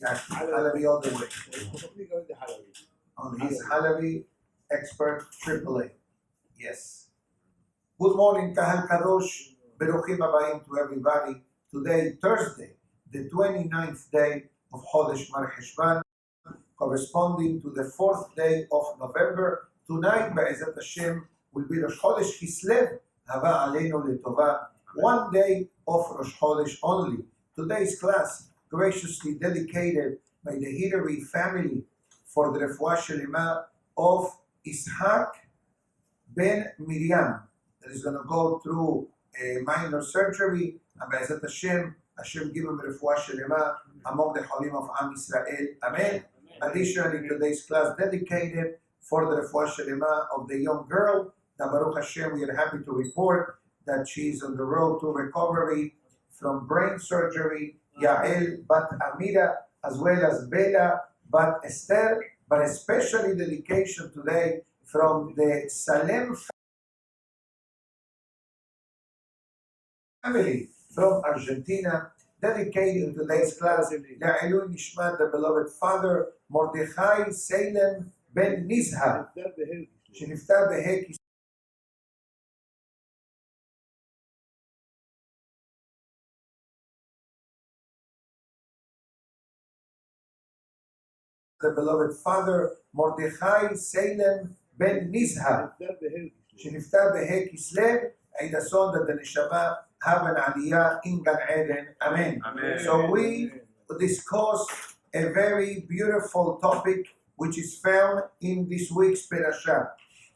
Yes, Halabi all the way. He's Halabi expert AAA. Yes. Good morning, Kahal Kadosh. Beruchim Abayim to everybody. Today, Thursday, the 29th day of Chodesh Mar Cheshvan, corresponding to the 4th day of November. Tonight, Be'ezat Hashem, will be Rosh Chodesh Kislev, Hava Aleinu Letova. One day of Rosh Chodesh only. Today's class, graciously dedicated by the Hillary family for the Refuah Shelema of Ishak ben Miriam, that is going to go through a minor surgery, and Be'ezat Hashem, Hashem give him Refuah Shelema among the Cholim of Am Yisrael. Amen. Additionally, today's class dedicated for the Refuah Shelema of the young girl, that Baruch Hashem, we are happy to report that she is on the road to recovery from brain surgery, Yael Bat Amira, as well as Bella Bat Esther, but especially dedication today from the Salem family from Argentina, dedicating today's class Le'ilui Nishmat, the beloved father, Mordechai Salem ben Nizha, שנפטר בה' the beloved father, Mordechai Salem ben Nizha, שנפטר בה' כסלו, עיד אסון that the neshama have an aliyah in Gan Eden. Amen. Amen. So we discuss a very beautiful topic which is found in this week's parasha.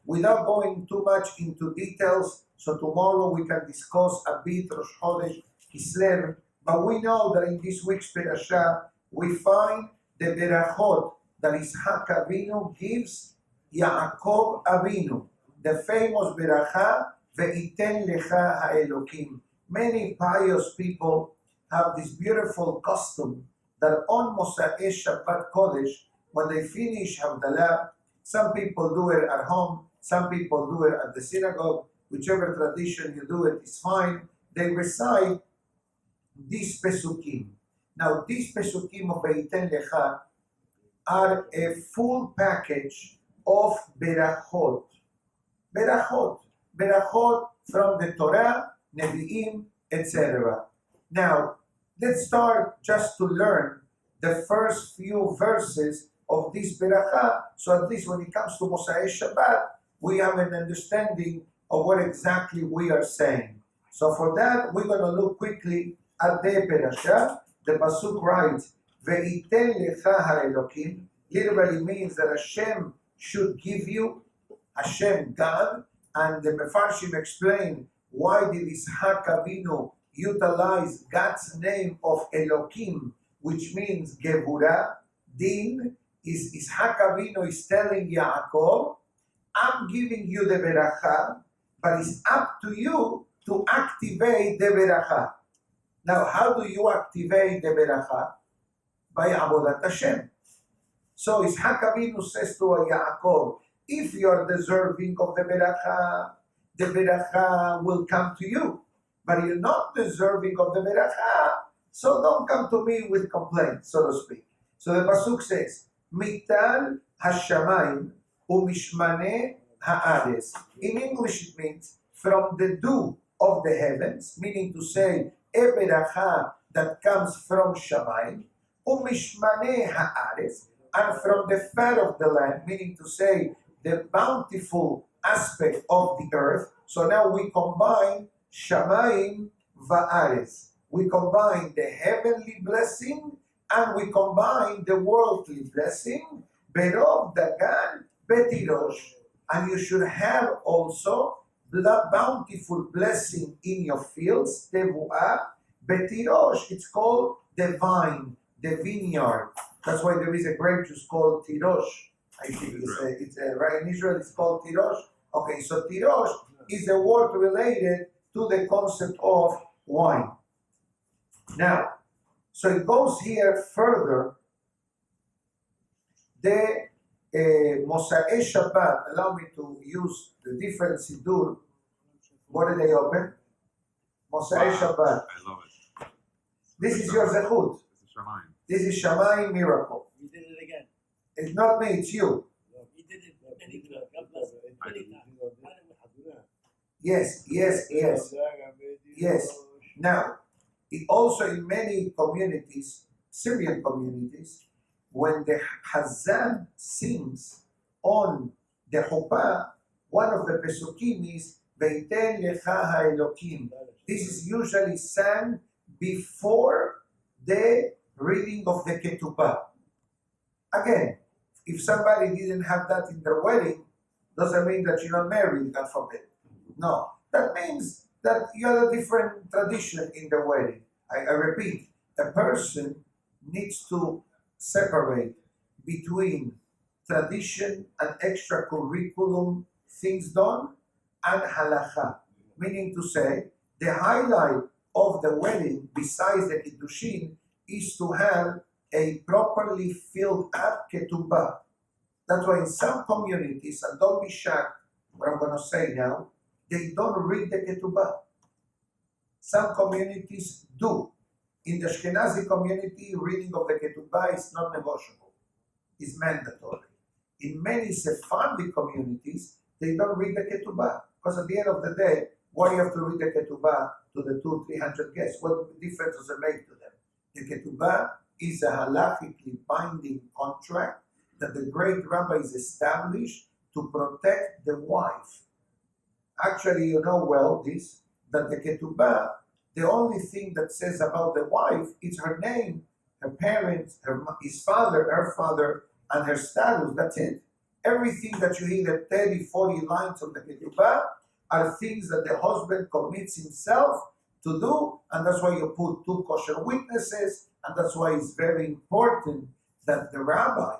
Without going too much into details, so tomorrow we can discuss a bit Rosh Chodesh Kislev, but we know that in this week's parasha we find the berachot that Ishak Avinu gives Yaakov Avinu, the famous beracha ve'iten lecha ha'elokim. Many pious people have this beautiful custom that on Motzae Shabbat Kodesh, when they finish Havdalah, some people do it at home, some people do it at the synagogue, whichever tradition you do it is fine. They recite these pesukim. Now, these pesukim of ve'iten lecha are a full package of berachot. Berachot from the Torah, Nevi'im, etc. Now, let's start just to learn the first few verses of this beracha, so at least when it comes to Motzae Shabbat, we have an understanding of what exactly we are saying. So for that, we're going to look quickly at the berasha. The pasuk writes, "Ve'iten lecha ha'elokim," literally means that Hashem should give you, Hashem, God, and the Mefarshim explain why did Ishak Avinu utilize God's name of Elokim, which means Devora. Din is Ishak Avinu is telling Yaakov, I'm giving you the beracha, but it's up to you to activate the beracha. Now, how do you activate the beracha? By Avodat Hashem. So Ishak Avinu says to Yaakov, if you are deserving of the beracha will come to you. But you're not deserving of the beracha, so don't come to me with complaints, so to speak. So the pasuk says, "Mital hashamayim umishmane haaretz." In English, it means from the dew of the heavens, meaning to say a beracha that comes from shamayim, umishmane haaretz, and from the fat of the land, meaning to say the bountiful aspect of the earth. So now we combine shamayim va'aretz. We combine the heavenly blessing and we combine the worldly blessing. Berov dagan betirosh. And you should have also the bountiful blessing in your fields. Devora betirosh. It's called the vine, the vineyard. That's why there is a grape juice called tirosh. I think it's right in Israel. It's called tirosh. Okay, so tirosh is a word related to the concept of wine. Now, so it goes here further. The Motzae Shabbat, allow me to use the different Siddur. What did they open? Motzae Shabbat. I love it. This is your zechut. This is Shamayim. This is Shammai miracle. You did it again. It's not me, it's you. You did it many times. God bless you. Many times. Yes. Now, also in many communities, Syrian communities, when the Hazan sings on the Chuppah, one of the Pesukim is Veiten Lecha HaElokim. This is usually sang before the reading of the Ketubah. Again, if somebody didn't have that in their wedding, doesn't mean that you're not married, God forbid. No, that means that you have a different tradition in the wedding. I repeat, a person needs to separate between tradition and extracurriculum things done and halacha. Meaning to say, the highlight of the wedding, besides the kiddushin, is to have a properly filled up ketubah. That's why in some communities, and don't be shocked what I'm going to say now, they don't read the ketubah. Some communities do. In the Ashkenazi community, reading of the ketubah is not negotiable. It's mandatory. In many Sephardic communities, they don't read the ketubah. Because at the end of the day, why do you have to read the ketubah to the 200-300 guests? What difference does it make to them? The ketubah is a halachically binding contract that the great rabbis established to protect the wife. Actually, you know well this, that the ketubah, the only thing that says about the wife is her name, her parents, his father, her father, and her status. That's it. Everything that you hear, the 30, 40 lines of the ketubah, are things that the husband commits himself to do, and that's why you put 2 kosher witnesses, and that's why it's very important that the rabbi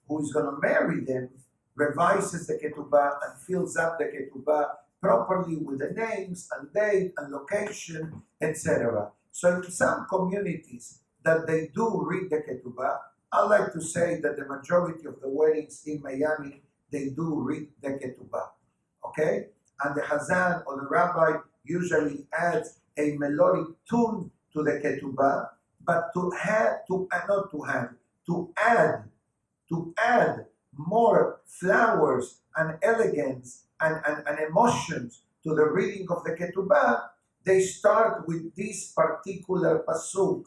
who is going to marry them revises the ketubah and fills up the ketubah properly with the names and date and location, etc. So in some communities that they do read the ketubah, I like to say that the majority of the weddings in Miami, they do read the ketubah, okay? And the hazan or the rabbi usually adds a melodic tune to the ketubah, but to add more flowers and elegance and emotions to the reading of the ketubah, they start with this particular pasuk.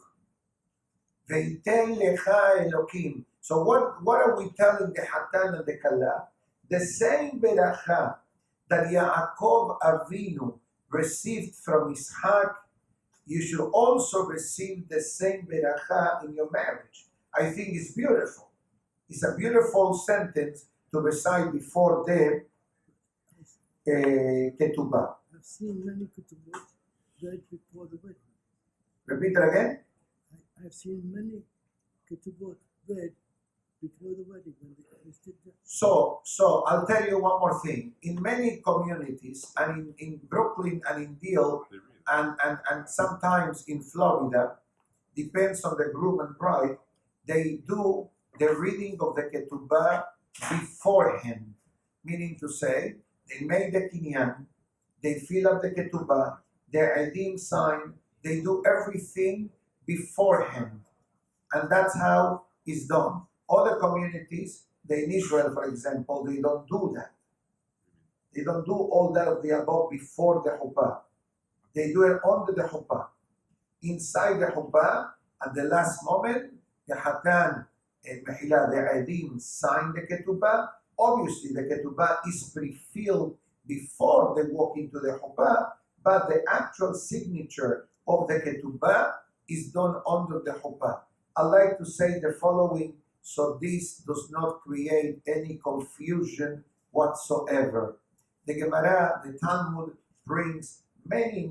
Veiten lecha Elokim. So what are we telling the Hatan and the Kala? The same beracha that Yaakov Avinu received from Ishaq, you should also receive the same beracha in your marriage. I think it's beautiful. It's a beautiful sentence to recite before the ketubah. I've seen many ketubot read before the wedding. Repeat it again. I've seen many ketubot read before the wedding when they did that. So I'll tell you one more thing. In many communities, and in Brooklyn and in Deal, and sometimes in Florida, depends on the groom and bride, they do the reading of the ketubah beforehand. Meaning to say, they make the kinyan, they fill up the ketubah, their edim sign, they do everything beforehand. And that's how it's done. Other communities, in Israel, for example, they don't do that. They don't do all that of the above before the chuppah. They do it under the chuppah. Inside the chuppah, at the last moment, the hatan and mehila, the edim, sign the ketubah. Obviously, the ketubah is pre-filled before they walk into the chuppah, but the actual signature of the ketubah is done under the chuppah. I like to say the following, so this does not create any confusion whatsoever. The Gemara, the Talmud, brings many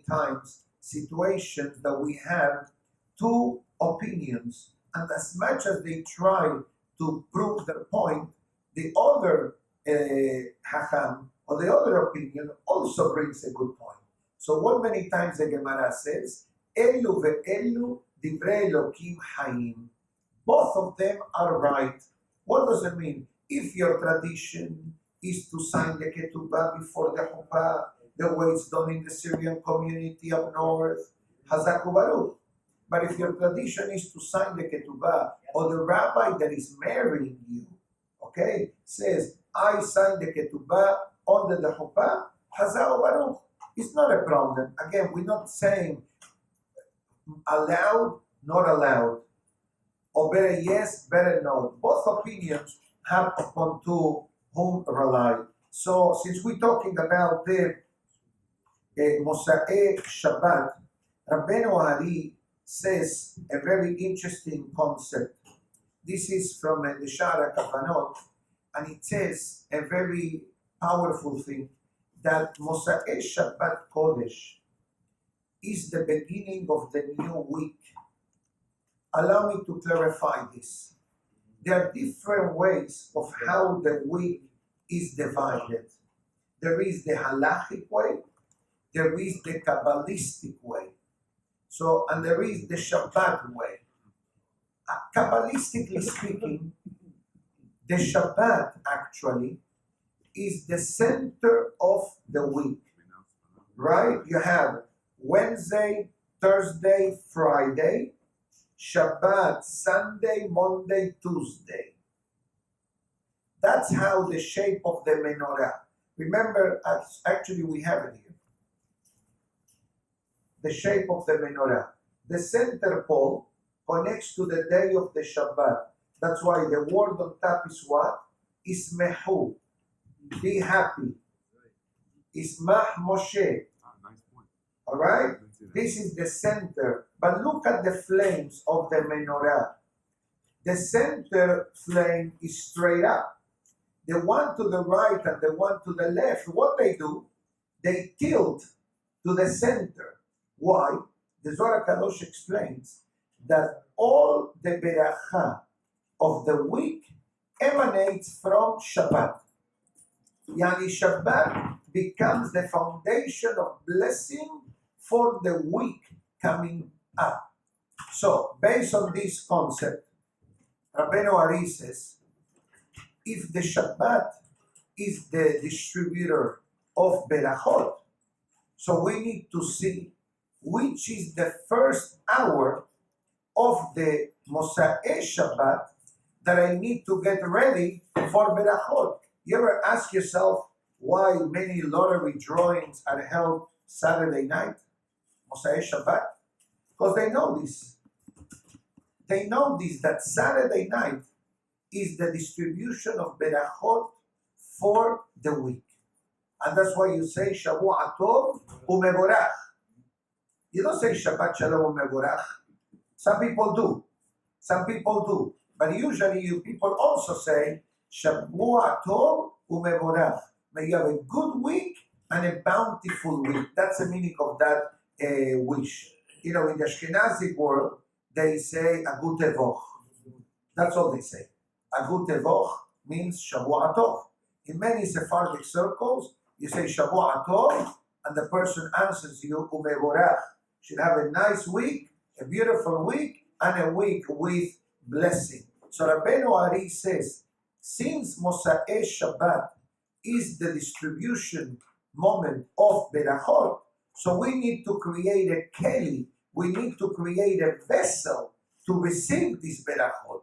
times situations that we have two opinions, and as much as they try to prove their point, the other Hacham or the other opinion also brings a good point. So what many times the Gemara says, Elu ve'elu divrei Elokim hayim. Both of them are right. What does it mean? If your tradition is to sign the ketubah before the chuppah, the way it's done in the Syrian community up north, Hazaku Baruch. But if your tradition is to sign the ketubah, or the rabbi that is marrying you, okay, says, I sign the ketubah under the chuppah, Hazar Baruch. It's not a problem. Again, we're not saying allowed, not allowed, or better yes, better no. Both opinions have upon to whom rely. So, since we're talking about the Motzae Shabbat, Rabbeinu Ari says a very interesting concept. This is from the Shara Kavanot, and it says a very powerful thing, that Motzae Shabbat Kodesh is the beginning of the new week. Allow me to clarify this. There are different ways of how the week is divided. There is the halachic way, there is the Kabbalistic way. So, and there is the Shabbat way. Kabbalistically speaking, the Shabbat actually is the center of the week, right? You have Wednesday, Thursday, Friday, Shabbat, Sunday, Monday, Tuesday. That's how the shape of the menorah. Remember, actually we have it here. The shape of the menorah. The center pole connects to the day of the Shabbat. That's why the word on top is what? Ismehu. Be happy. Ismah Moshe. Nice point. All right? This is the center. But look at the flames of the menorah. The center flame is straight up. The one to the right and the one to the left, what they do? They tilt to the center. Why? The Zohar Kadosh explains that all the beracha of the week emanates from Shabbat. Yani Shabbat becomes the foundation of blessing for the week coming up. So, based on this concept, Rabbeinu Ari says, if the Shabbat is the distributor of berachot, so we need to see which is the first hour of the Motzae Shabbat that I need to get ready for berachot. You ever ask yourself why many lottery drawings are held Saturday night, Motzae Shabbat? Because they know this. They know this, that Saturday night is the distribution of berachot for the week. And that's why you say Shavua Tov u'mevorach. You don't say Shabbat Shalom u'mevorach. Some people do. Some people do. But usually you people also say Shavua Tov u'mevorach. May you have a good week and a bountiful week. That's the meaning of that wish. You know, in the Ashkenazi world, they say Agu Tevoch. That's all they say. Agu Tevoch means Shavua Tov. In many Sephardic circles, you say Shavua Tov, and the person answers you, Umevorach. Should have a nice week, a beautiful week, and a week with blessing. So Rabbeinu Ari says, since Motzae Shabbat is the distribution moment of berachot, so we need to create a keli, we need to create a vessel to receive this berachot.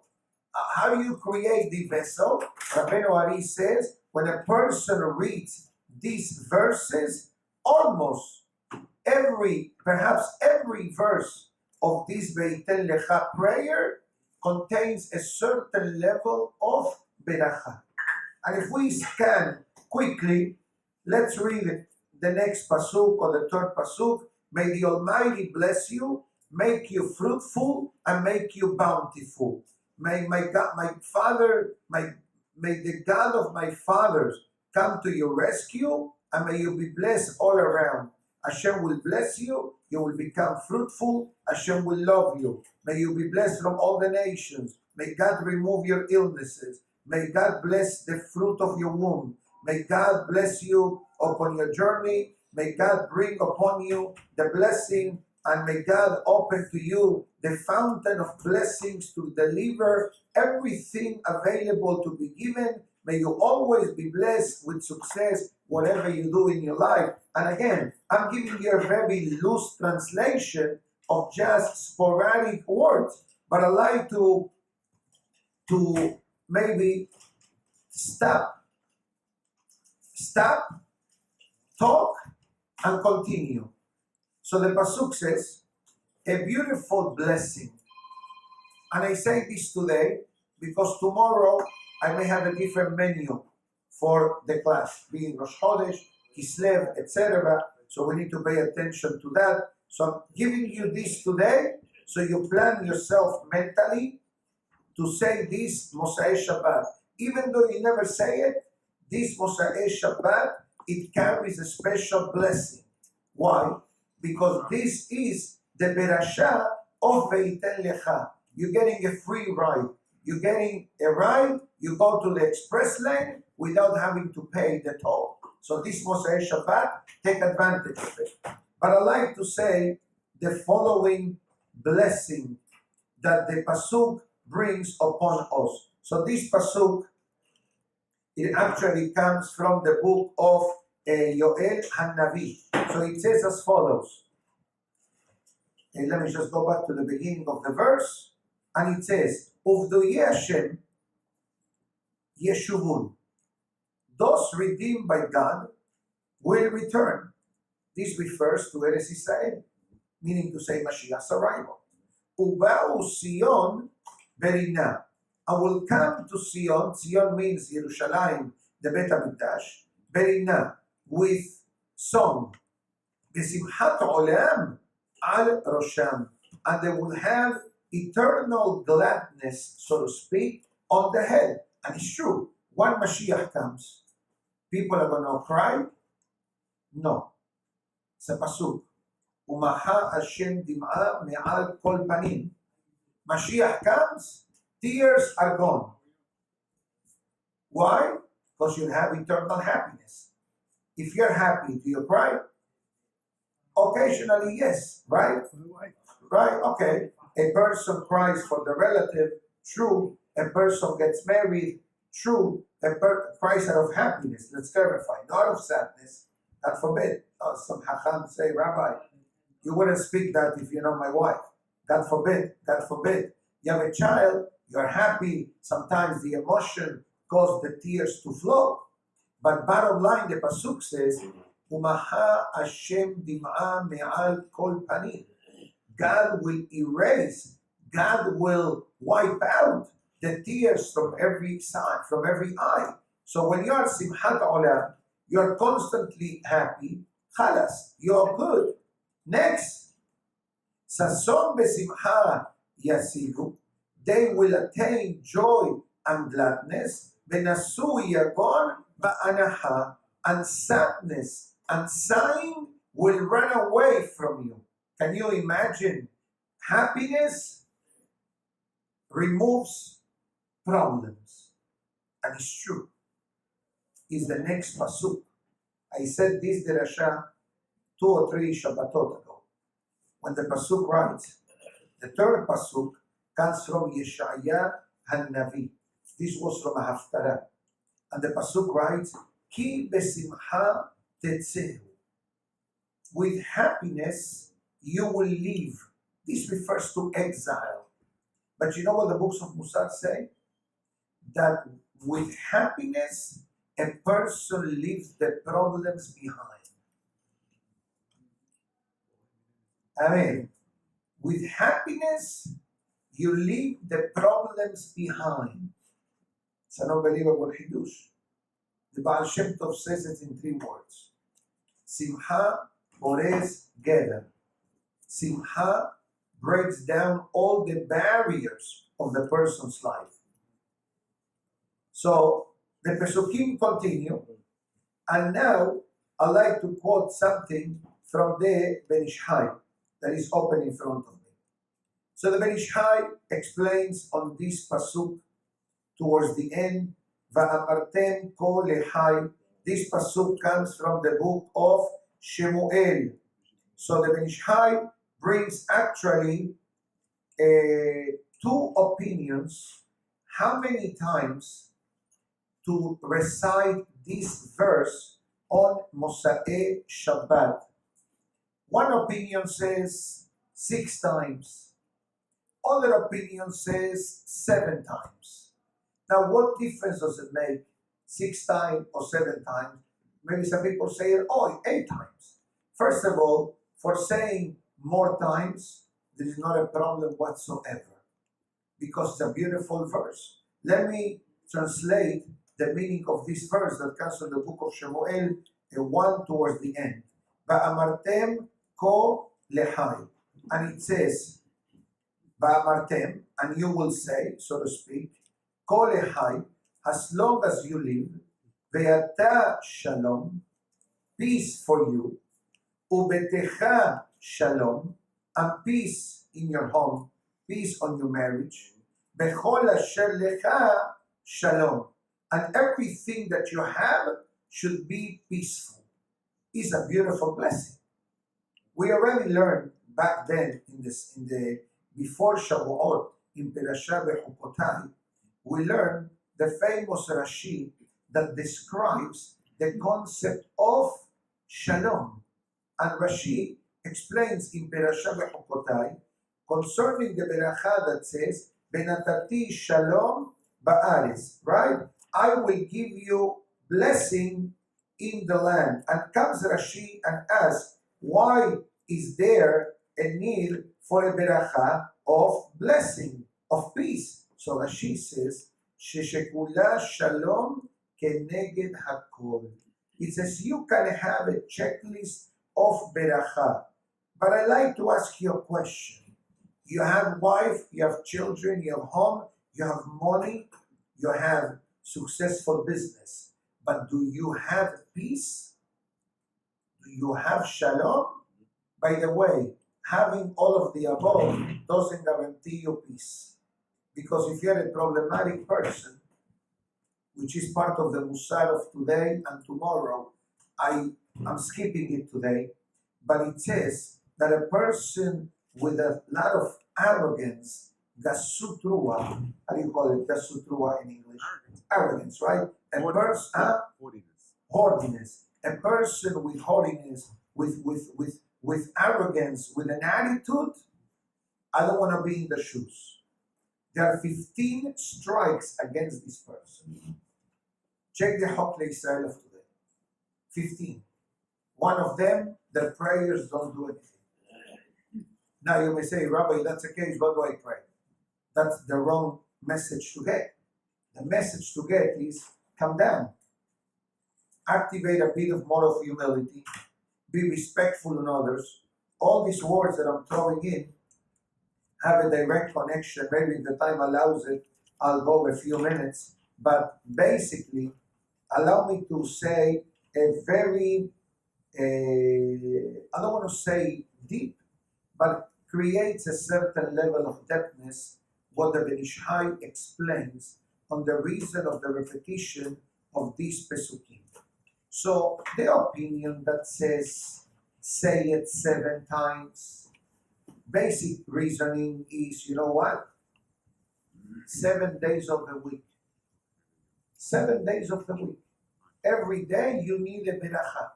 How do you create the vessel? Rabbeinu Ari says, when a person reads these verses, almost perhaps every verse of this Veitel Lecha prayer contains a certain level of beracha. And if we scan quickly, let's read the next pasuk or the third pasuk. May the Almighty bless you, make you fruitful, and make you bountiful. May God, my Father, may the God of my fathers come to your rescue, and may you be blessed all around. Hashem will bless you, you will become fruitful, Hashem will love you. May you be blessed from all the nations. May God remove your illnesses. May God bless the fruit of your womb. May God bless you upon your journey. May God bring upon you the blessing, and may God open to you the fountain of blessings to deliver everything available to be given. May you always be blessed with success, whatever you do in your life. And again, I'm giving you a very loose translation of just sporadic words, but I like to maybe stop, talk, and continue. So the pasuk says, a beautiful blessing. And I say this today because tomorrow I may have a different menu for the class, being Rosh Chodesh, Kislev, etc. So we need to pay attention to that. So I'm giving you this today, so you plan yourself mentally to say this Motzae Shabbat. Even though you never say it, this Motzae Shabbat, it carries a special blessing. Why? Because this is the berasha of Veiten Lecha. You're getting a free ride. You're getting a ride, you go to the express lane without having to pay the toll. So this Motzae Shabbat, take advantage of it. But I like to say the following blessing that the pasuk brings upon us. So this pasuk, it actually comes from the book of Yoel HaNavi. So it says as follows. And let me just go back to the beginning of the verse. And it says, Uvduye Hashem Yeshuvun. Those redeemed by God will return. This refers to Eretz Israel, meaning to say Mashiach's arrival. Uba'u Sion Berina. I will come to Sion. Sion means Yerushalayim, the Bet HaMikdash. Berina, with song. Besimchat Olam al Rosham. And they will have eternal gladness, so to speak, on the head. And it's true. When Mashiach comes, people are going to cry? No. It's a pasuk. Umaha Hashem dim'a me'al kol panim. Mashiach comes, tears are gone. Why? Because you have eternal happiness. If you're happy, do you cry? Occasionally, yes. Right? Right? Okay. A person cries for the relative, true. A person gets married, true. Cries out of happiness, let's clarify, not of sadness. God forbid. Some hacham say, Rabbi, you wouldn't speak that if you know my wife. God forbid, God forbid. You have a child, you're happy, sometimes the emotion causes the tears to flow. But bottom line, the pasuk says, Umaha Hashem dim'a me'al kol panim. God will erase, God will wipe out the tears from every side, from every eye. So when you are Simchat Olam, you're constantly happy, Khalas, you're good. Next, Sason besimcha yasigu, they will attain joy and gladness, benasu yagon ba'anaha, and sadness and sighing will run away from you. Can you imagine? Happiness removes problems. And it's true. Is the next pasuk. I said this derasha 2 or 3 Shabbatot ago. When the pasuk writes, the third pasuk comes from Yeshaya HaNavi. This was from a Haftarah. And the pasuk writes, Ki besimcha tetzehu. With happiness you will leave. This refers to exile. But you know what the books of Musar say? That with happiness, a person leaves the problems behind. Amen. With happiness, you leave the problems behind. It's an unbelievable hidush. The Baal Shem Tov says it in 3 words. Simcha Borez Geder. Simcha breaks down all the barriers of the person's life. So the Pesukim continue, and now I like to quote something from the Ben Ish Hai that is open in front of me. So the Ben Ish Hai explains on this pasuk towards the end, Va'amartem ko lehai. This pasuk comes from the book of Shmuel. So the Ben Ish Hai brings actually 2 opinions, how many times to recite this verse on Motzae Shabbat. One opinion says 6 times. Other opinion says 7 times. Now, what difference does it make? 6 times or 7 times? Maybe some people say, 8 times. First of all, for saying more times, there is not a problem whatsoever, because it's a beautiful verse. Let me translate the meaning of this verse that comes from the book of Shmuel, 1 towards the end. Va'amartem ko lehai. And it says, Va'amartem, and you will say, so to speak, ko lehai, as long as you live, ve'ata shalom, peace for you, ubetecha shalom, and peace in your home, peace on your marriage, bechol asher lecha shalom, and everything that you have should be peaceful. It's a beautiful blessing. We already learned back then in the before Shavuot in Perashat Bechukotai, we learned the famous Rashi that describes the concept of shalom. And Rashi explains in Perashat Bechukotai concerning the beracha that says, Benatati shalom ba'aretz, right? I will give you blessing in the land. And comes Rashi and asks, why is there a need for a beracha of blessing, of peace? So Rashi says, Sheshekula shalom keneged hakol. It says you can have a checklist of beracha. But I like to ask you a question. You have wife, you have children, you have home, you have money, you have successful business. But do you have peace? Do you have shalom? By the way, having all of the above doesn't guarantee you peace. Because if you're a problematic person, which is part of the Musar of today and tomorrow, I'm skipping it today, but it says that a person with a lot of arrogance, gasutrua, how do you call it, gasutrua in English? Arrogance, right? Haughtiness. A person with haughtiness, with arrogance, with an attitude, I don't want to be in the shoes. There are 15 strikes against this person. Check the Hokle Israel of today. 15. One of them, their prayers don't do anything. Now you may say, Rabbi, that's the case, what do I pray? That's the wrong message to get. The message to get is, come down. Activate a bit of more of humility. Be respectful in others. All these words that I'm throwing in have a direct connection. Maybe if the time allows it, I'll go a few minutes. But basically, allow me to say a very, I don't want to say deep, but creates a certain level of depthness, what the Benishai explains on the reason of the repetition of these Pesukim. So the opinion that says, say it 7 times, basic reasoning is, you know what? 7 days of the week. 7 days of the week. Every day you need a beracha.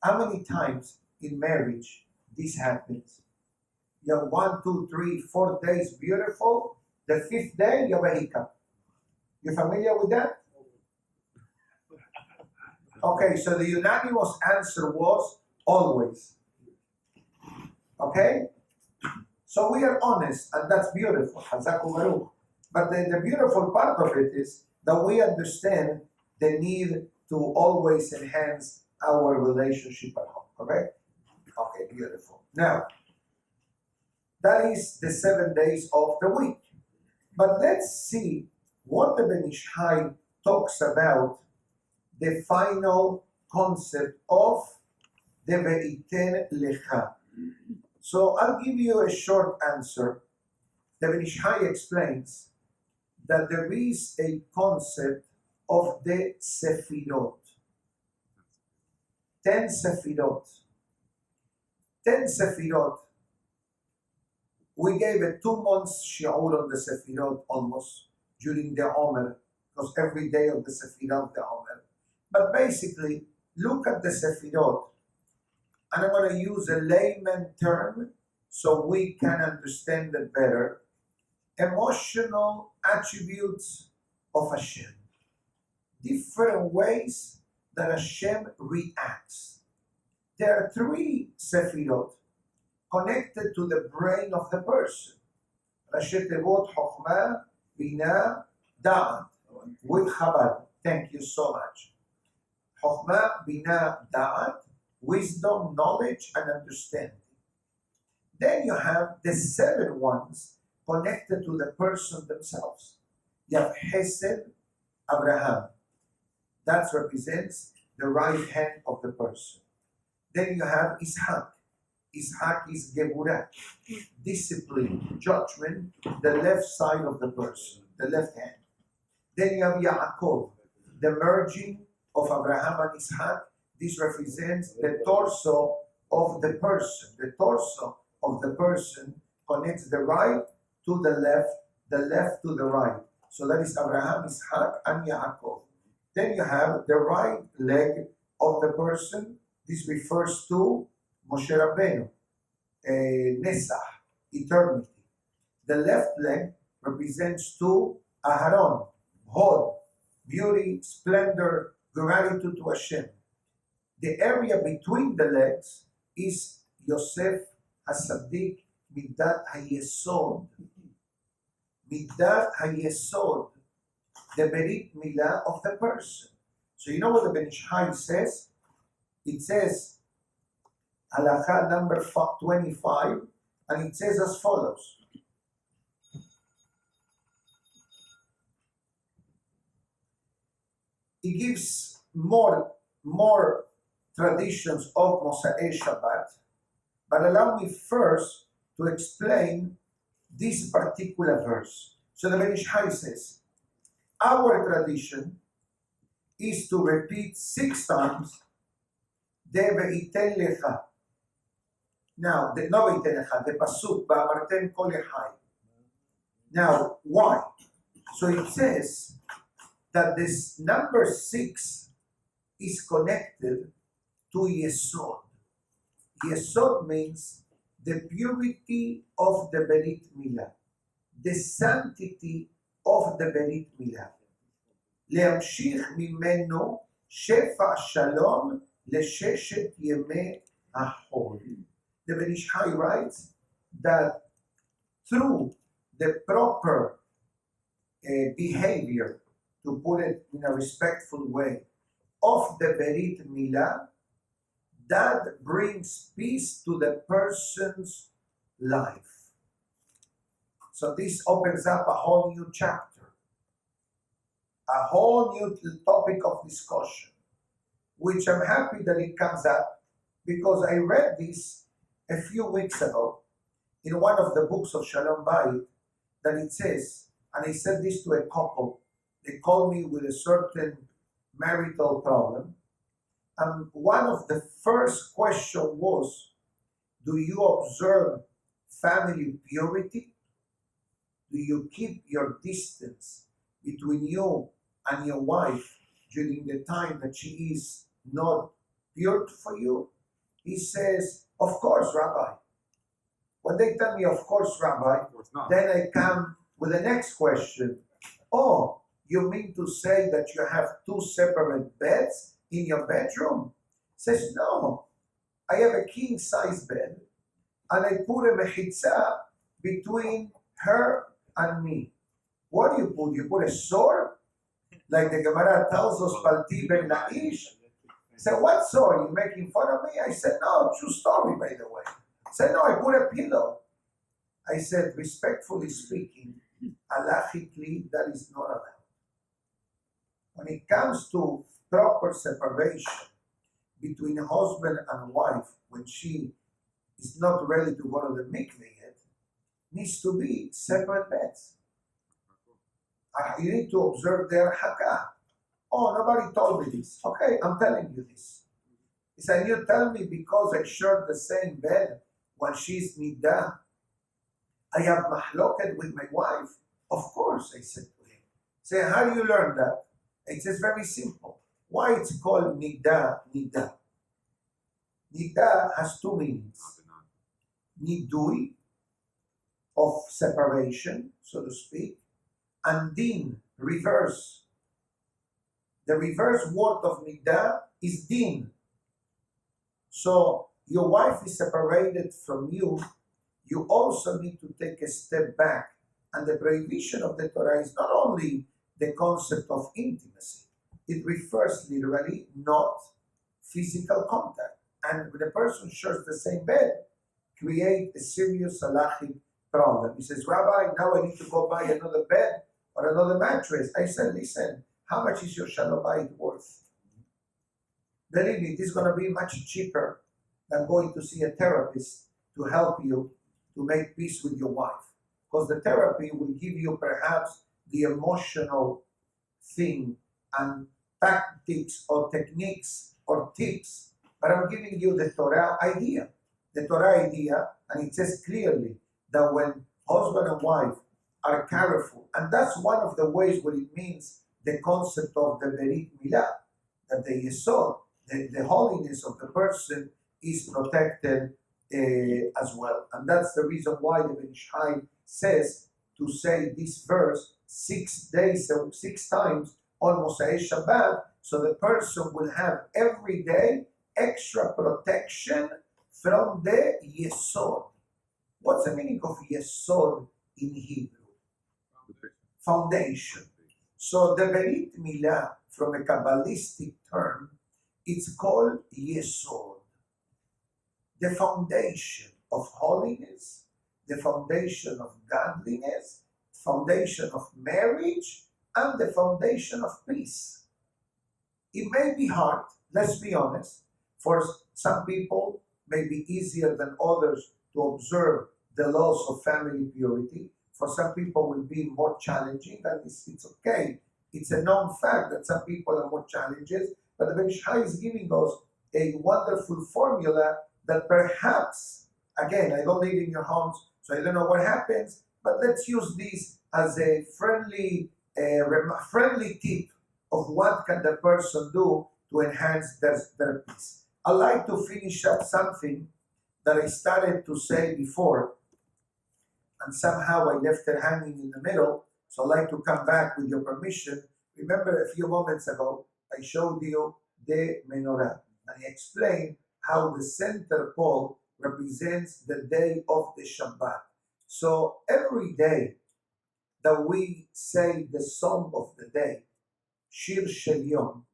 How many times in marriage this happens? You have 1, 2, 3, 4 days beautiful. The 5th day you have a hiccup. You familiar with that? Okay, so the unanimous answer was always. Okay? So we are honest, and that's beautiful. Hazaku Baruch. But the beautiful part of it is that we understand the need to always enhance our relationship at home. Correct? Okay, beautiful. Now, that is the 7 days of the week. But let's see what the Benishai talks about, the final concept of the Ve'iten Lecha. So I'll give you a short answer. The Benishai explains that there is a concept of the Sefirot. 10 Sefirot. 10 Sefirot. We gave a 2 months shi'ur on the Sefirot almost during the Omer, because every day of the Sefirot, the Omer. But basically, look at the Sefirot, and I'm going to use a layman term so we can understand it better. Emotional attributes of Hashem. Different ways that Hashem reacts. There are three sefirot connected to the brain of the person. Rashi Tevot, Chokhmah, Binah, Da'at. With Chabad. Thank you so much. Chokhmah, Binah, Da'at, wisdom, knowledge, and understanding. Then you have the 7 ones connected to the person themselves. You have Hesed, Abraham. That represents the right hand of the person. Then you have Ishaq. Ishaq is Devora, discipline, judgment, the left side of the person, the left hand. Then you have Yaakov, the merging of Abraham and Ishaq. This represents the torso of the person. The torso of the person connects the right to the left to the right. So that is Abraham, Ishaq, and Yaakov. Then you have the right leg of the person. This refers to Moshe Rabbeinu, Nesach, eternity. The left leg represents to Aharon, Hod, beauty, splendor, gratitude to Hashem. The area between the legs is Yosef HaSadik, Midat HaYesod. Midat HaYesod, the Berit Milah of the person. So you know what the Ben Ish Chai says? It says, Halakha number 25, and it says as follows. It gives more traditions of Motzae Shabbat, but allow me first to explain this particular verse. So the Ben Ish Chai says, our tradition is to repeat 6 times the Ve'iten Lecha. Now, the no Ve'iten Lecha, the Pasuk, Ba'amartem Kol Echai. Now, why? So it says that this number 6 is connected to Yesod. Yesod means the purity of the Berit Milah, the sanctity of the Berit Milah. להמשיך ממנו שפע שלום לששת ימי החול. The Ben Ish Chai writes that through the proper behavior, to put it in a respectful way, of the Berit Milah, that brings peace to the person's life. So this opens up a whole new chapter, a whole new topic of discussion, which I'm happy that it comes up because I read this a few weeks ago in one of the books of Shalom Bayit, that it says, and I said this to a couple, they called me with a certain marital problem, and one of the first questions was, do you observe family purity? Do you keep your distance between you and your wife during the time that she is not pure for you? He says, of course, Rabbi. When they tell me, of course, Rabbi, then I come with the next question. Oh, you mean to say that you have 2 separate beds in your bedroom? Says, no, I have a king-size bed, and I put a mechitza between her and me. What do you put? You put a sword? Like the Gemara tells us, Palti ben Na'ish. I said, what sword? You making fun of me? I said, no, true story, by the way. I said, no, I put a pillow. I said, respectfully speaking, halachically, that is not allowed. When it comes to proper separation between a husband and wife, when she is not ready to go to the mikveh yet, needs to be separate beds. You need to observe their hakah. Oh, nobody told me this. Okay, I'm telling you this. He said, you tell me because I share the same bed when she's nidah, I have mahloket with my wife? Of course, I said to him. Say, how do you learn that? It says very simple. Why it's called nidah, nidah? Nidah has 2 meanings. nidui, of separation, so to speak, and din, reverse. The reverse word of nidah is din. So your wife is separated from you, you also need to take a step back. And the prohibition of the Torah is not only the concept of intimacy, it refers literally not physical contact. And when a person shares the same bed, create a serious halachic problem. He says, Rabbi, now I need to go buy another bed or another mattress. I said, listen, how much is your shalom bayit worth? Believe me, this is going to be much cheaper than going to see a therapist to help you to make peace with your wife. Because the therapy will give you perhaps the emotional thing and tactics or techniques or tips. But I'm giving you the Torah idea. The Torah idea, and it says clearly that when husband and wife are careful, and that's one of the ways what it means the concept of the Berit Milah, that the Yesod, the holiness of the person is protected as well. And that's the reason why the Ben Ish Chai says to say this verse 6 days, 6 times on Motzae Shabbat, so the person will have every day extra protection from the Yesod. What's the meaning of Yesod in Hebrew? Foundation. So the Berit Milah, from a Kabbalistic term, it's called Yesod. The foundation of holiness, the foundation of godliness, foundation of marriage, and the foundation of peace. It may be hard, let's be honest. For some people, may be easier than others to observe the laws of family purity. For some people, will be more challenging, and it's okay. It's a known fact that some people are more challenges, but the Ben Ish Chai is giving us a wonderful formula that perhaps, again, I don't live in your homes, so I don't know what happens, but let's use this as a friendly tip of what can the person do to enhance their peace. I'd like to finish up something that I started to say before, and somehow I left it hanging in the middle, so I'd like to come back with your permission. Remember a few moments ago, I showed you the menorah, and I explained how the center pole represents the day of the Shabbat. So every day that we say the song of the day, Shir Shel Yom,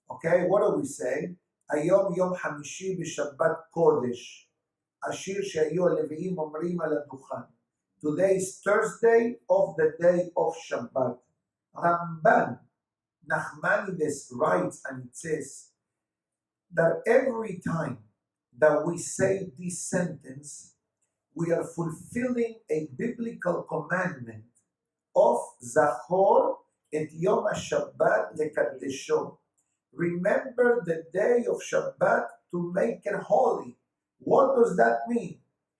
okay, what do we say? Ayom Yom Hamishi b'Shabbat Kodesh, Ashir She'ayu HaLevi'im Omrim Al HaDuchan. Today is Thursday of the day of Shabbat. Ramban Nachmanides writes, and it says that every time that we say this sentence, we are fulfilling a biblical commandment of Zachor et Yom HaShabbat lekadesho. Remember the day of Shabbat to make it holy. What does that mean?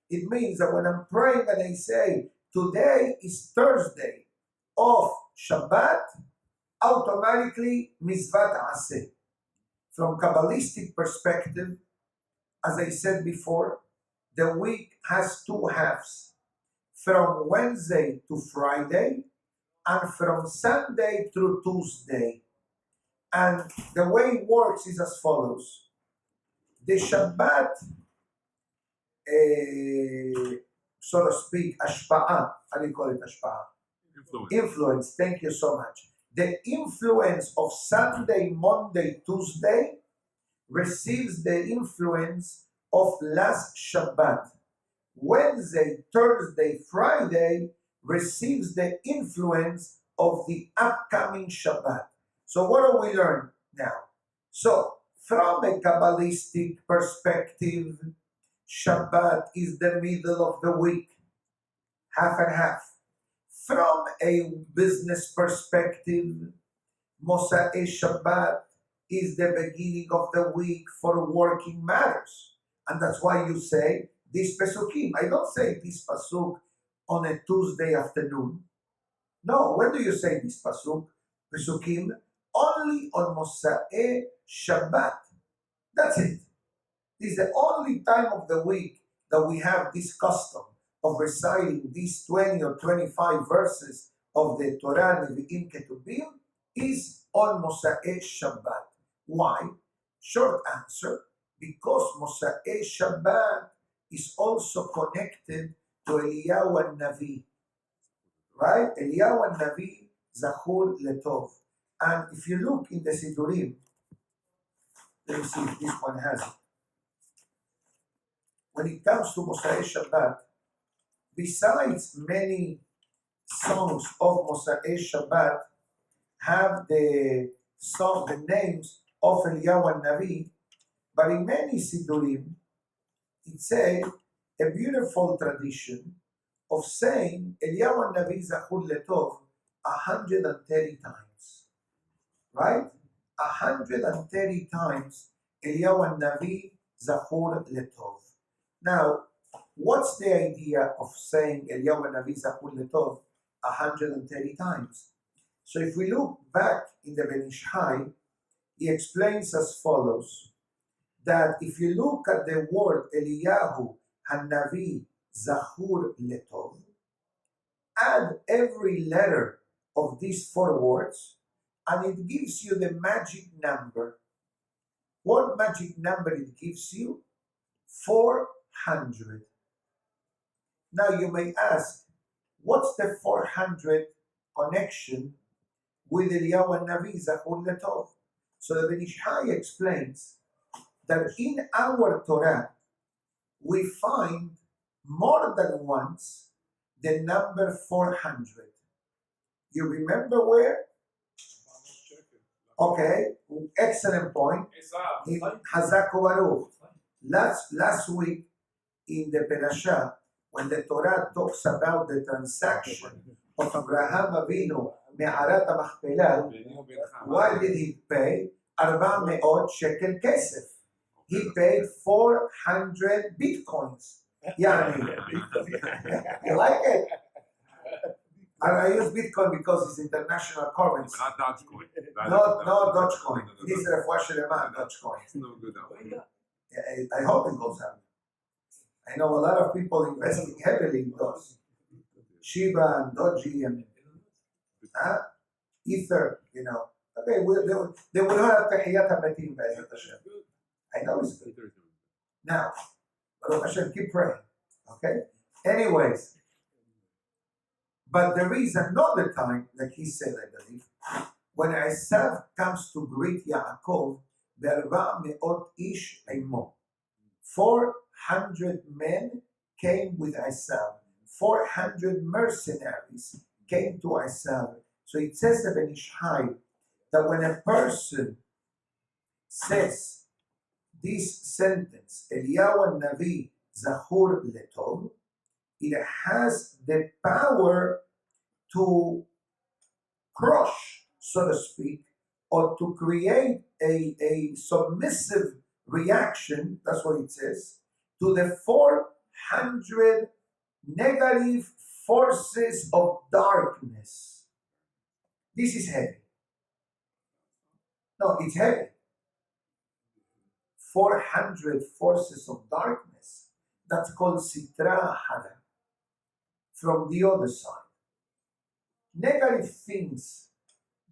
It means that when I'm praying and I say, today is Thursday of Shabbat, automatically Mizvat Aseh. From Kabbalistic perspective, as I said before, the week has 2 halves, from Wednesday to Friday, and from Sunday through Tuesday. And the way it works is as follows. The Shabbat, so to speak, ashpa'ah, how do you call it ashpa'ah? Influence, thank you so much. The influence of Sunday, Monday, Tuesday receives the influence of last Shabbat. Wednesday, Thursday, Friday receives the influence of the upcoming Shabbat. So what do we learn now? So from a Kabbalistic perspective, Shabbat is the middle of the week, half and half. From a business perspective, Motzae Shabbat is the beginning of the week for working matters. And that's why you say this Pesukim. I don't say this Pasuk on a Tuesday afternoon. No, when do you say this Pesukim? Only on Motzae Shabbat. That's it. This is the only time of the week that we have this custom of reciting these 20 or 25 verses of the Torah Nevi'im Ketubim is on Motzae Shabbat. Why? Short answer, because Motzae Shabbat is also connected to Eliyahu Navi, right? Eliyahu Navi Zachur Letov. And if you look in the Sidurim, let me see if this one has it. When it comes to Motzae Shabbat, besides many songs of Motzae Shabbat have the names of Eliyahu Navi, but in many Sidurim, it's a beautiful tradition of saying Eliyahu Navi Zachur Letov 130 times, right? 130 times Eliyahu Navi Zachur Letov. Now, what's the idea of saying Eliyahu Navi Zachur Letov 130 times? So if we look back in the Ben Ish Hai, he explains as follows, that if you look at the word Eliyahu HaNavi Zachur Letov, add every letter of these 4 words, and it gives you the magic number. What magic number it gives you? 400. Now you may ask, what's the 400 connection with Eliyahu Navi Zachur Letov? So the Ben Ish Hai explains that in our Torah we find more than once the number 400. You remember where? Okay, excellent point. In Hazak Baruch. Last week in the Perashah, when the Torah talks about the transaction of Abraham Avinu Me'arat HaMachpelah, why did he pay 400 shekel kesef? He paid 400 bitcoins. Yani, you like it? And I use Bitcoin because it's international currency. Not Dogecoin. Not Dogecoin. It is a Dogecoin. It's no good that way. I hope it goes up. I know a lot of people investing heavily in those. Shiba and Doji and Ether, you know. Okay, they will have Tahiyat HaMetim Be'ezrat Hashem. I know it's good. Now, Baruch Hashem, keep praying. Okay? Anyways, but there is another time, like he said, I believe, when Esav comes to greet Yaakov, Berva me'ot ish imo. 400 men came with Esav. 400 mercenaries came to Esav. So it says the Ben Ish Hai that when a person says this sentence, Eliyahu Navi Zachur Letov, it has the power to crush, so to speak, or to create a submissive reaction, that's what it says, to the 400 negative forces of darkness. This is heavy. No, it's heavy. 400 forces of darkness. That's called Sitra Hara. From the other side. Negative things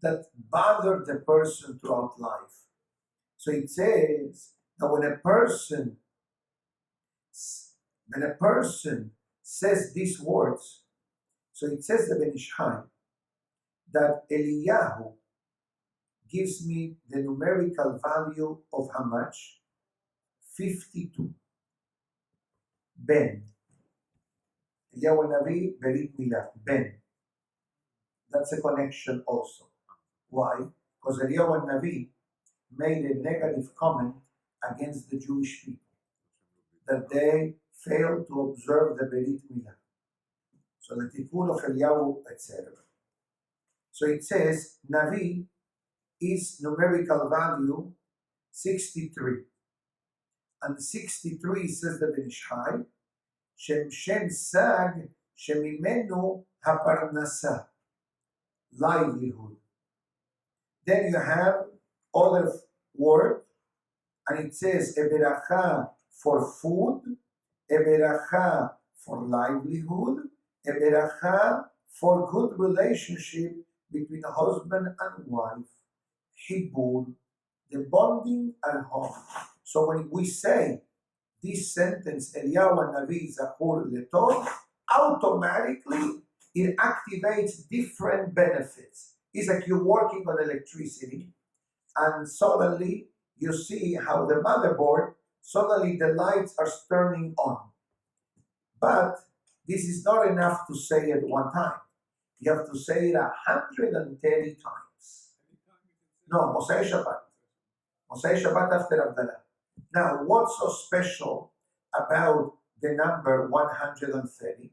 that bother the person throughout life. So it says that when a person says these words, so it says the Ben Ish Hai that Eliyahu gives me the numerical value of how much? 52. Ben. Eliyahu Navi, Berit Milah, Ben. That's a connection also. Why? Because Eliyahu Navi made a negative comment against the Jewish people, that they failed to observe the Berit Milah. So the Tikkun of Eliyahu, etc. So it says, Navi is numerical value 63. And 63 says the Ben Ish Hai, Shem Sag Shemimenu Haparnasa, livelihood. Then you have other word, and it says a beracha for food, a beracha for livelihood, a beracha for good relationship between husband and wife, hibur, the bonding at home. So when we say this sentence, Eliyahu Navi Zachor Letov, automatically it activates different benefits. It's like you're working on electricity, and suddenly you see how the motherboard, suddenly the lights are turning on. But this is not enough to say it one time. You have to say it 130 times. No, Motzae Shabbat. Motzae Shabbat after Havdalah. Now, what's so special about the number 130?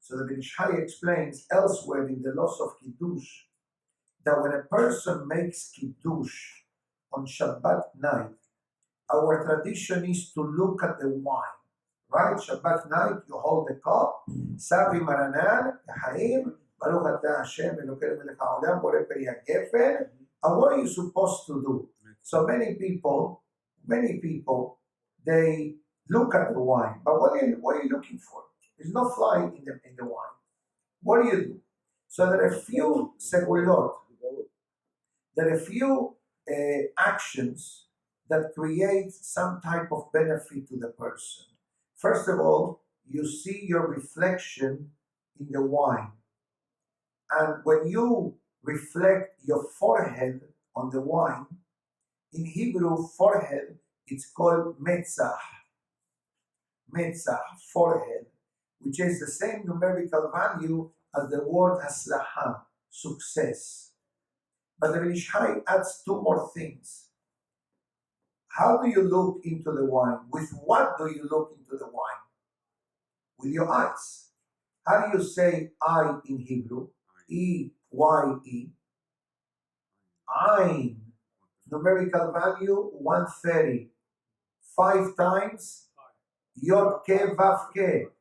So the Ben Ishai explains elsewhere in the laws of Kiddush that when a person makes Kiddush on Shabbat night, our tradition is to look at the wine. Right? Shabbat night, you hold the cup, Savi Maranan, Haim, Baruch Atah Hashem, Elokeinu melech haolam, Borei peri hagefen. And what are you supposed to do? So many people, they look at the wine, but what are you looking for? There's no fly in the wine. What do? So there are a few segulot, there are a few actions that create some type of benefit to the person. First of all, you see your reflection in the wine. And when you reflect your forehead on the wine, in Hebrew, forehead, it's called metzach. Metzach, forehead, which is the same numerical value as the word haslaha, success. But the Ben Ishai adds two more things. How do you look into the wine? With what do you look into the wine? With your eyes. How do you say eye in Hebrew? E-Y-E. Ayn. Numerical value 130. 5 times Yod Ke Vav Ke.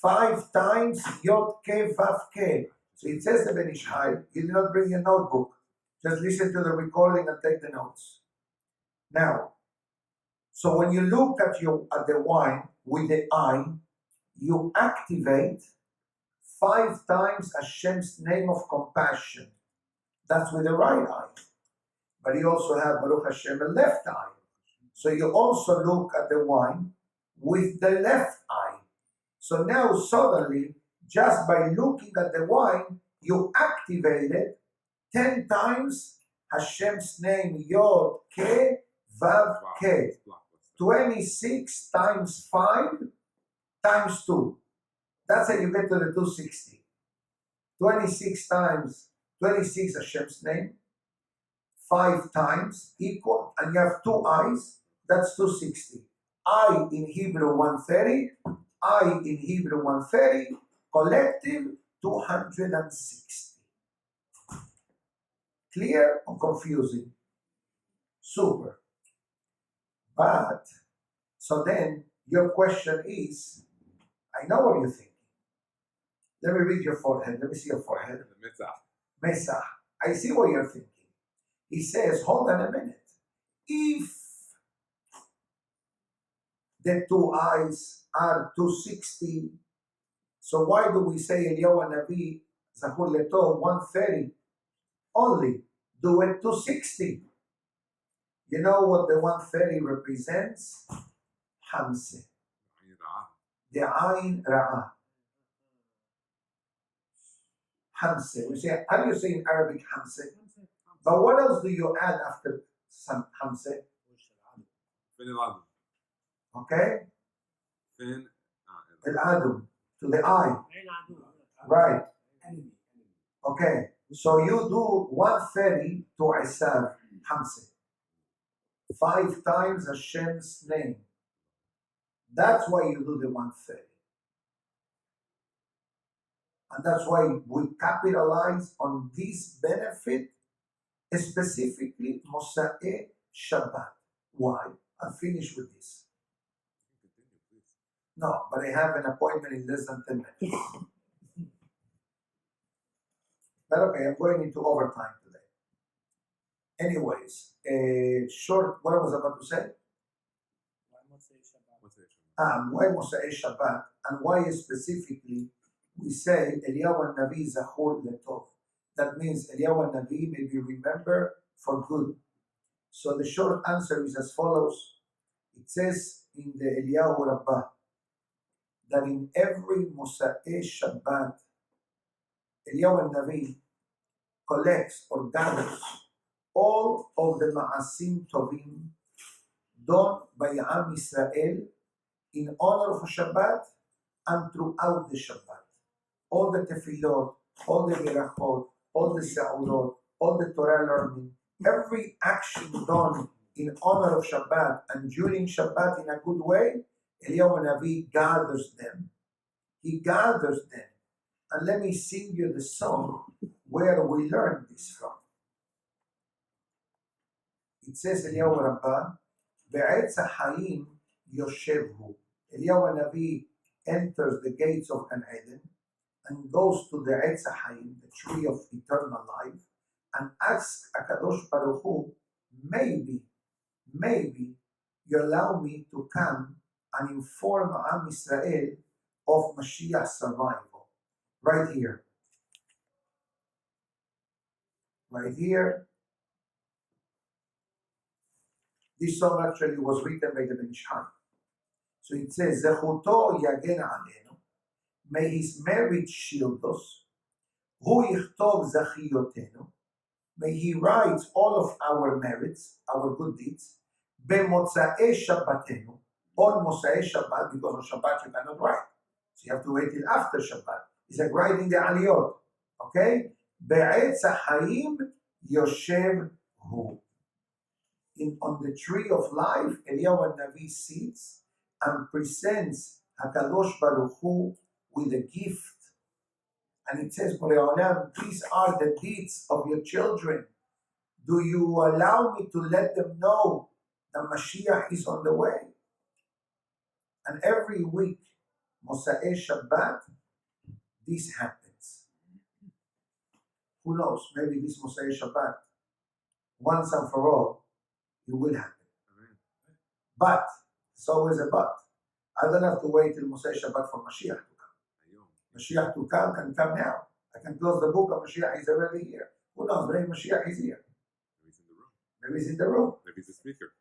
5 times Yod Ke Vav Ke. So it says the Ben Ishai, you do not bring a notebook. Just listen to the recording and take the notes. Now, so when you look at the wine with the eye, you activate 5 times Hashem's name of compassion. That's with the right eye. But you also have Baruch Hashem, a left eye. So you also look at the wine with the left eye. So now suddenly, just by looking at the wine, you activated 10 times Hashem's name, Yod Ke Vav Ke. 26 times 5 times 2. That's how you get to the 260. 26 times, 26 Hashem's name, 5 times equal, and you have 2 eyes, that's 260. I in Hebrew 130, I in Hebrew 130, collective 260. Clear or confusing? Super. But, so then your question is, I know what you're thinking. Let me read your forehead. Let me see your forehead. Mesa. I see what you're thinking. He says, hold on a minute. If the 2 eyes are 260, so why do we say Eliyahu Navi Zachor Letov 130? Only do it 260. You know what the 130 represents? Hamse. The Ain Ra'ah. Hamse. We say, how do you say in Arabic Hamse? But what else do you add after some Hamse? Okay? El-Adum, to the eye. Right. Okay. So you do 130 to Isav, Hamse. 5 times Hashem's name. That's why you do the 130. And that's why we capitalize on this benefit, specifically Motzae Shabbat. Why? I'll finish with this. No, but I have an appointment in less than 10 minutes. But okay, I'm going into overtime today. Anyways, short, what I was about to say? why Motzae Shabbat, and why specifically we say Eliyahu Navi Zachor Letov. That means Eliyahu Navi may be remembered for good. So the short answer is as follows. It says in the Eliyahu Rabbah that in every Motzae Shabbat, Eliyahu Navi collects or gathers all of the Ma'asim Tovim done by Am Israel in honor of Shabbat and throughout the Shabbat. All the tefillot, all the berachot, all the se'udot, all the Torah learning, every action done in honor of Shabbat and during Shabbat in a good way, Eliyahu Navi gathers them. He gathers them. And let me sing you the song where we learn this from. It says Eliyahu Rabbah, Be'etz HaChaim Yoshev-hu. Eliyahu Navi enters the gates of Gan Eden and goes to the Etz HaChaim, the tree of eternal life, and asks HaKadosh Baruch Hu, maybe you allow me to come and inform Am Israel of Mashiach's survival. Right here. Right here. This song actually was written by the Menachem. So it says, Zechuto yagen alenu, may his merit shield us, hu yichtov zachiyotenu, may he write all of our merits, our good deeds, b'motzae Shabbatenu, on Motzae Shabbat, because on Shabbat you cannot write. So you have to wait till after Shabbat. It's like writing the Aliyot. Okay? Be'etz HaChaim Yoshev Hu. On the tree of life, Eliyahu Navi sits and presents HaKadosh Baruch Hu with a gift. And it says, Borei Olam, these are the deeds of your children. Do you allow me to let them know that Mashiach is on the way? And every week, Motzae Shabbat, this happens. Who knows? Maybe this Motzae Shabbat, once and for all, it will happen. But, it's always a but. I don't have to wait till Motzae Shabbat for Mashiach to come. Mashiach to come can come now. I can close the book and Mashiach is already here. Who knows? Maybe Mashiach is here. Maybe he's in the room. Maybe he's in the room. Maybe he's the speaker.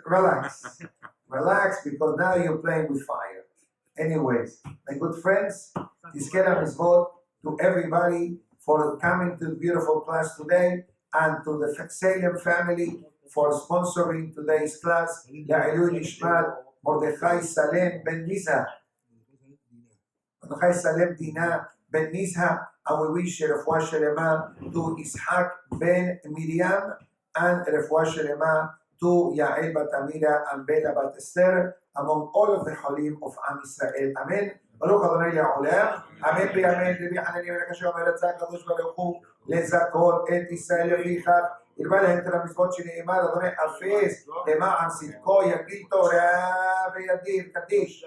Relax. Relax, because now you're playing with fire. Anyways, my good friends, Tizkera Mitzvot to everybody for coming to the beautiful class today, and to the Salem family for sponsoring today's class. La'ilui Nishmat Mordechai Salem Ben Nizha. Mordechai Salem Dina Ben Nizha. And we wish Refuah Shelema to Ishaq Ben Miriam, and Refuah Shelema to Yael Bat Amira and Bella Bat Esther, among all of the Halim of Am Israel. Amen. Baruch Adonai Le'olam. Amen. Amen. Rabbi Hanani Menachem Meretzah Kadosh Baruch Hu לזכות את ישראל לפיכך, הרבה להם את המצוות שנאמר, אדוני אפס למען צדקו יגיל תורה וידיר קדיש.